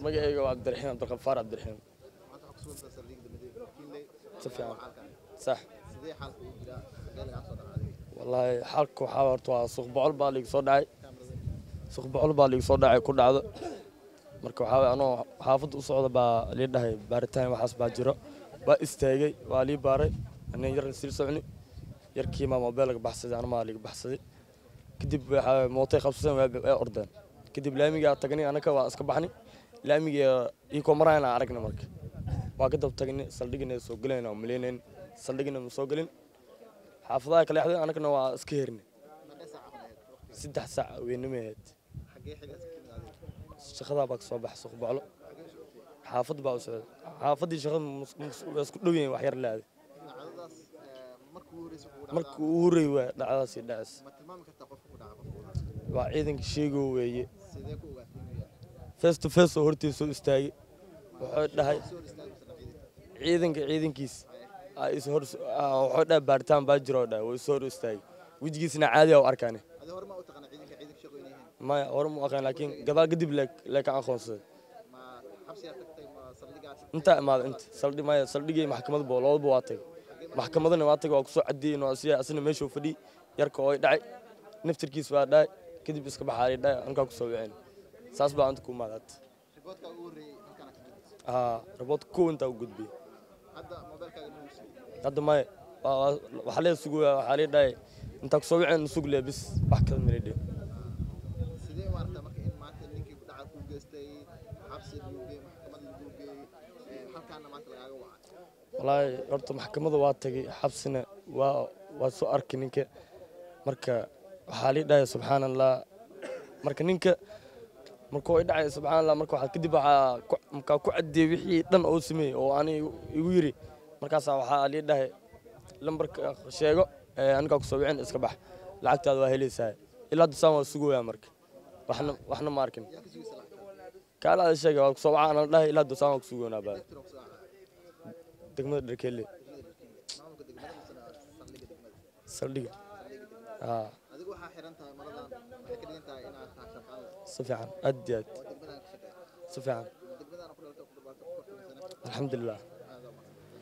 magacayga waa Cabdiraxiin Cabdiqafaar Cabdiraxiin سفيان صح والله حالك وحاورت وسوق بعول بالي soo dhacay suuq بعول بالي soo dhacay ku dhacdo marka waxa anoo xaafad u socdo baa leedahay baaritaan waxaas baa jiro waa istaagay waa li baaray anay yar sil socni yarkii ma mobilka baxsaday ana ma liga baxsaday kadib waxa mootay qabsan waa ordaan kadib laamiga tagnay anaka waa iska baxnay laamiga ii ko marayna aragna marka waa ka dab tagnay saldhigina soo galayna umaleyneen saldhigina ma soo galin xaafadaha kale xaday anagna waa iska heernay 3 saac weynameed shaqada baa soo baxay suuq baclo xaafad baa u socday xaafadii shaqada isku dhaweeyeen wax yar laad markuu horeey waa dhacdaas dhaas waa ciidanka sheego weeye face to face hortii soo istaagay wuxuu dhahay ciidankiis ay hor wuxuu dhahay baaritaan baa jiro dhahay way soo istaagay wajigiisna caadi ah u arkaanay ما أورم أخان لكن قبل قديم لك عن خمسة أنت صلدي ما صلدي محكمة بولاد بواتي محكمة نواتي وأقصى عدي إنه أسيا أصلا ما يشوف دي يركوا داعي نفتر كيس بعد داعي كده بس كبحاري داعي أنك أقصى يعني ساس بقى عندكم مالات رباط كو أنت وجود بي هذا ما وحلي السوق وحلي داعي أنت أقصى يعني السوق له بس بحكي من يدي والله horta maxkamada waa tagay xabsina waa soo arkay ninka marka waxa la dhahay subhanallah marka ninka markuu ay dhacay subhanallah marka waxa kadib waxa ku cadeey wixii dhan oo sameeyay oo aan igu yiri markaas waxa la dhahay lambarka sheego aniga ku soo wicin iska bax lacagtaada waa helaysaa ilaa dusaan waa sugoyaa marka waxna ma arkin kala sheegay waa ku soo wacana la dhahay ilaa dusaan waa ku sugoonaa baa degmada dharkeelle saldhiga adigu waxa xiran tahay maradan waxay ka dhigan tahay inaad tahay shaqaale si fiican aad si fiican degmadana ku dhaltay ku dhawaato alxamdulillah